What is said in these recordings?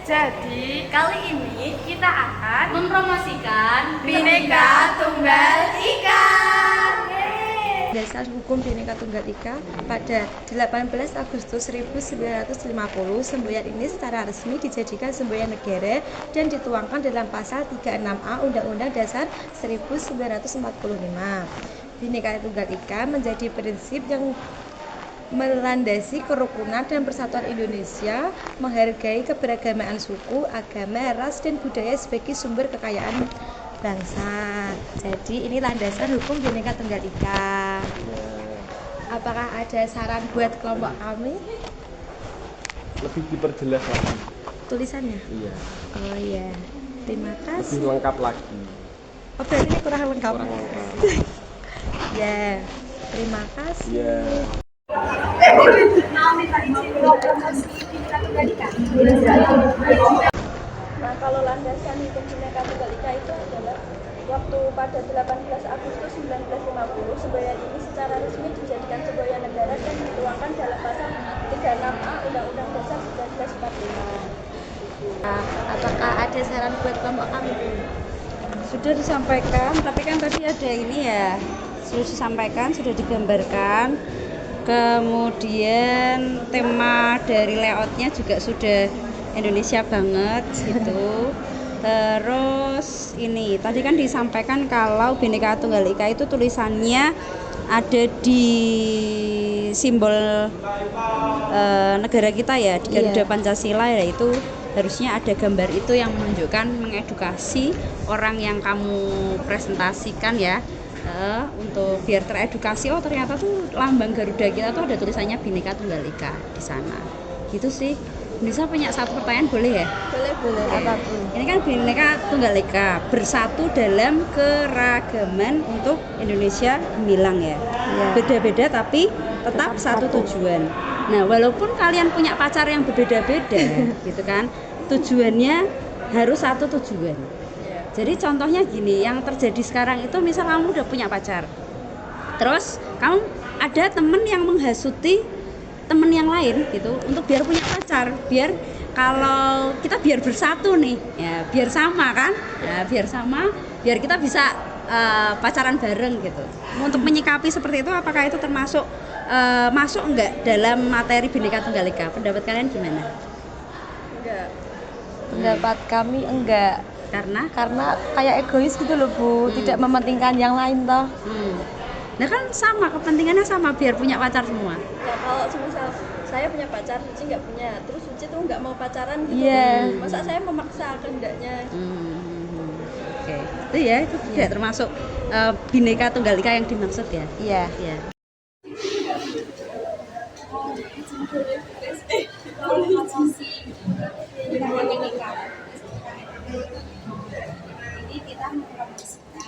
Jadi Kali ini kita akan mempromosikan Bhinneka Tunggal Ika. Dasar Hukum Bhinneka Tunggal Ika pada 18 Agustus 1950, semboyan ini secara resmi dijadikan semboyan negara dan dituangkan dalam pasal 36A Undang-Undang Dasar 1945. Bhinneka Tunggal Ika menjadi prinsip yang melandasi kerukunan dan persatuan Indonesia, menghargai keberagaman suku, agama, ras, dan budaya sebagai sumber kekayaan bangsa. Jadi ini landasan hukum Bhinneka Tunggal Ika. Apakah ada saran buat kelompok kami? Lebih diperjelas lagi Tulisannya? iya, Oh iya, terima lebih kasih. lengkap lagi. Oh berarti ini kurang lengkap? Kurang lengkap. Ya, terima kasih. Iya. Nah, kalau landasan hukum Bhinneka Tunggal Ika itu adalah waktu pada 18 Agustus 1950, semboyan ini secara resmi dijadikan semboyan negara dan dituangkan dalam pasal 36A Undang-Undang Dasar 1945. Nah, apakah ada saran buat kelompok kami? Sudah disampaikan, tapi kan tadi ada ini ya, sudah disampaikan, sudah digambarkan, kemudian tema dari layoutnya juga sudah Indonesia banget gitu. Terus ini tadi kan disampaikan kalau Bhinneka Tunggal Ika itu tulisannya ada di simbol negara kita ya, di Garuda Pancasila, yaitu harusnya ada gambar itu yang menunjukkan, mengedukasi orang yang kamu presentasikan ya, untuk biar teredukasi, oh ternyata tuh lambang Garuda kita tuh ada tulisannya Bhinneka Tunggal Ika di sana gitu sih. Bisa punya satu pertanyaan boleh ya? Boleh, apapun. Ini kan Bhinneka Tunggal Ika, bersatu dalam keragaman untuk Indonesia gemilang ya. Beda-beda tapi tetap satu tujuan. Nah, walaupun kalian punya pacar yang berbeda-beda gitu kan, tujuannya harus satu tujuan. Jadi contohnya gini, yang terjadi sekarang itu misal kamu udah punya pacar, terus kamu ada temen yang menghasuti temen yang lain gitu untuk biar punya pacar, biar kalau kita biar bersatu nih ya, biar sama kan ya, biar sama, biar kita bisa pacaran bareng gitu. Untuk menyikapi seperti itu, apakah itu termasuk masuk enggak dalam materi Bhinneka Tunggal Ika? Pendapat kalian gimana? Enggak. Pendapat kami enggak. Karena kayak egois gitu loh Bu, tidak mementingkan yang lain toh. Nah kan sama, kepentingannya sama, biar punya pacar semua. Ya kalau misal saya punya pacar, Suci nggak punya, terus Suci tuh nggak mau pacaran gitu. Masa saya memaksa kehendaknya? Oke. Itu ya, itu tidak termasuk Bhinneka Tunggal Ika yang dimaksud ya. Iya. Iya. Jadi kita mempromosikan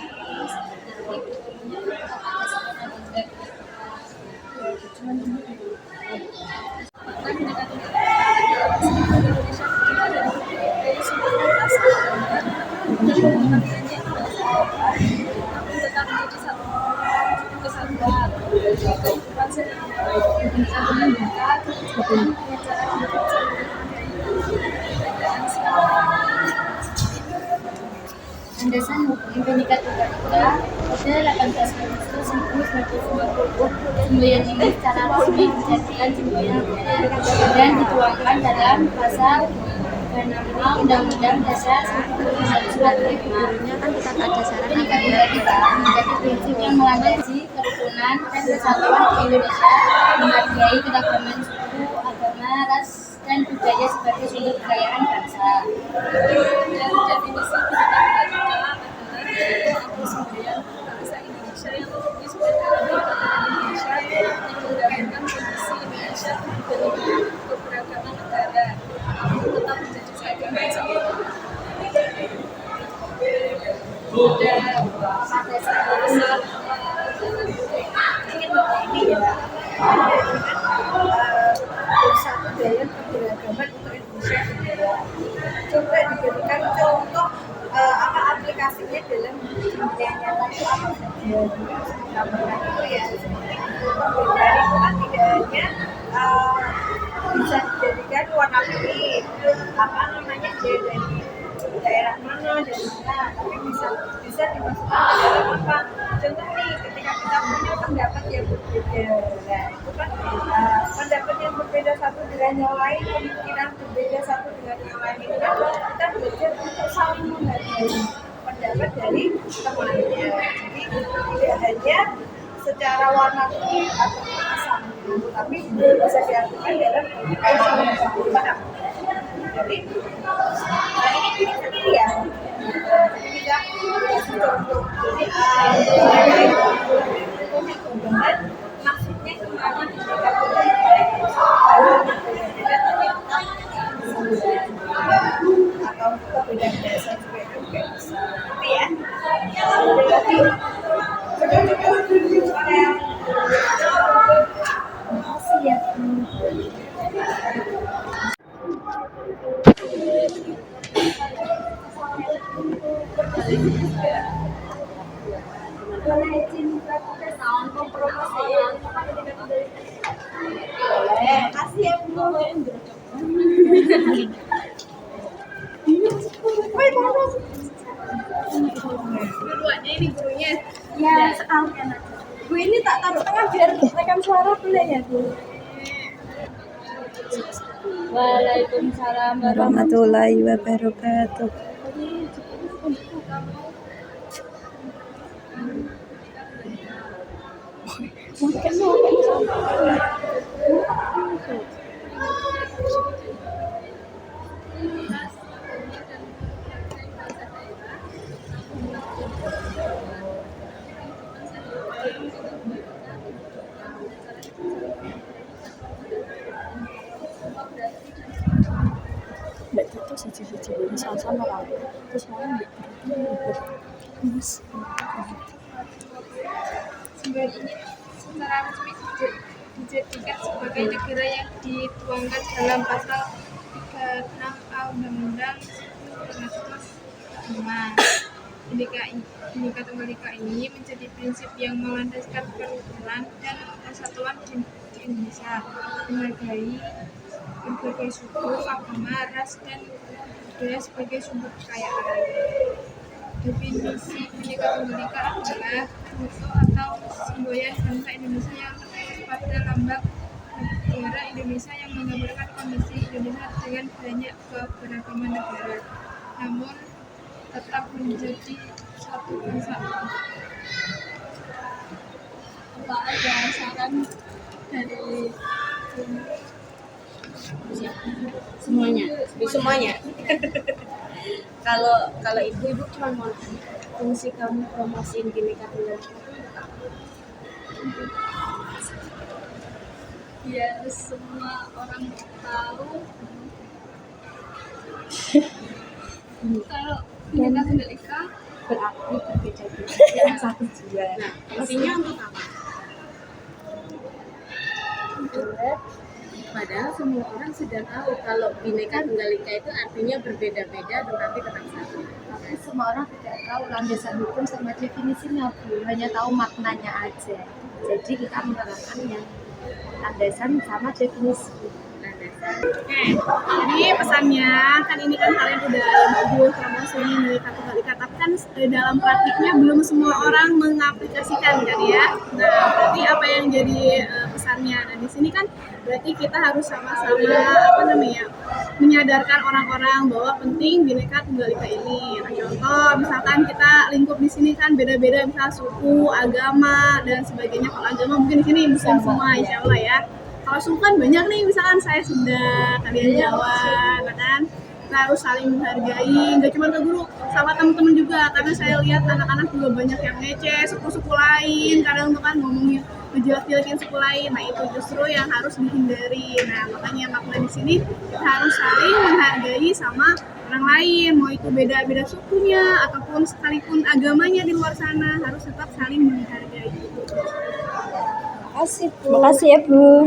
landasan hukum Bhinneka Tunggal Ika pada 18 Agustus 1950, semboyan ini secara resmi dijadikan semboyan negara dan dituangkan dalam pasal 36A Undang-Undang Dasar 1945. Kan kita ada saran Bhinneka Tunggal Ika menjadi prinsip yang melandasi kerukunan dan persatuan di Indonesia, menghargai keragaman suku, agama, ras, dan budaya sebagai sumber kekayaan bangsa. definisi Bhinneka Tunggal Ika adalah bangsa Indonesia yang tertulis pada Undang-Undang Indonesia yang menggambarkan kondisi Indonesia dari keberagaman negara, namun tetap menjadi satu bangsa. Bersatu dalam keberagaman untuk Indonesia. Coba diberikan contoh apa aplikasinya dalam dunia nyata itu apa saja. Gambaran itu ya seperti pembedaan itu kan tidak hanya bisa dijadikan warna putih, apa namanya dia dari daerah mana, dari mana, tapi bisa dimasukkan ke dalam apa. Contoh nih, ketika kita punya pendapat yang berbeda, nah itu kan pendapat yang berbeda satu dengan yang lain, pemikiran berbeda satu dengan yang lain itu kan kita belajar untuk saling menghargai pendapat dari temannya. Jadi tidak hanya secara warna kulit atau asam, tapi bisa diartikan dalam paham. Jadi ini sendiri ya. Jadi kita contoh. Jadi hubungan maksudnya kemana kita atau perbedaan dasar juga itu bisa. Tapi ya, makasih ya. Boleh izin kita sound mempromosikan boleh. Makasih ya Bu. Dua-duanya ini gurunya. Ya, sekalian aja. Bu ini tak taruh tengah biar rekam suara boleh ya Bu. Waalaikumsalam warahmatullahi wabarakatuh. Mbak itu siji-siji ini sama-sama lah. Terus malah Sumber ini secara resmi dijadikan sebagai negara yang dituangkan dalam pasal 36A Undang-Undang 1945. Bhinneka Tunggal Ika ini menjadi prinsip yang melandaskan kerukunan dan persatuan di Indonesia, menghargai berbagai suku, agama, ras, dan budaya sebagai sumber kekayaan. Definisi Bhinneka Tunggal Ika adalah foto atau semboyan bangsa Indonesia yang tertulis pada lambang negara Indonesia yang menggambarkan kondisi Indonesia dengan banyak keberagaman negara, namun tetap menjadi satu bangsa. Apa ada saran dari Semuanya. Kalau ibu cuma mau fungsi kamu promosiin Bhinneka Tunggal Ika. Biar semua orang tahu kalau Bhinneka Tunggal Ika berarti berbeda-beda satu jiwa. Nah, fungsinya untuk apa? Padahal semua orang sudah tahu kalau Bhinneka Tunggal Ika itu artinya berbeda-beda tetapi tetap satu. Tapi semua orang tidak tahu landasan hukum sama definisinya, Bu. Hanya tahu maknanya aja. Jadi kita menerapkan yang landasan sama definisi. Oke, jadi pesannya kan ini kan kalian udah yang bagus promosi Bhinneka Tunggal Ika, tapi kan dalam praktiknya belum semua orang mengaplikasikan kan ya. Nah, berarti apa yang jadi pesannya? Nah, di sini kan berarti kita harus sama-sama menyadarkan orang-orang bahwa penting Bhinneka Tunggal Ika ini. Nah, contoh misalkan kita lingkup di sini kan beda-beda, misal suku, agama dan sebagainya. Kalau agama mungkin di sini Muslim semua, insya Allah ya. Kalau suku kan banyak nih, misalkan saya Sunda, kalian Jawa, kan kita harus saling menghargai, nggak cuma ke guru, sama teman-teman juga, karena saya lihat anak-anak juga banyak yang ngeceh suku-suku lain, kadang tuh kan ngomongin ngejelek-jelekin suku lain. Nah itu justru yang harus dihindari. Nah makanya makna di sini kita harus saling menghargai sama orang lain, mau itu beda-beda sukunya ataupun sekalipun agamanya di luar sana, harus tetap saling menghargai. Makasih ya Bu.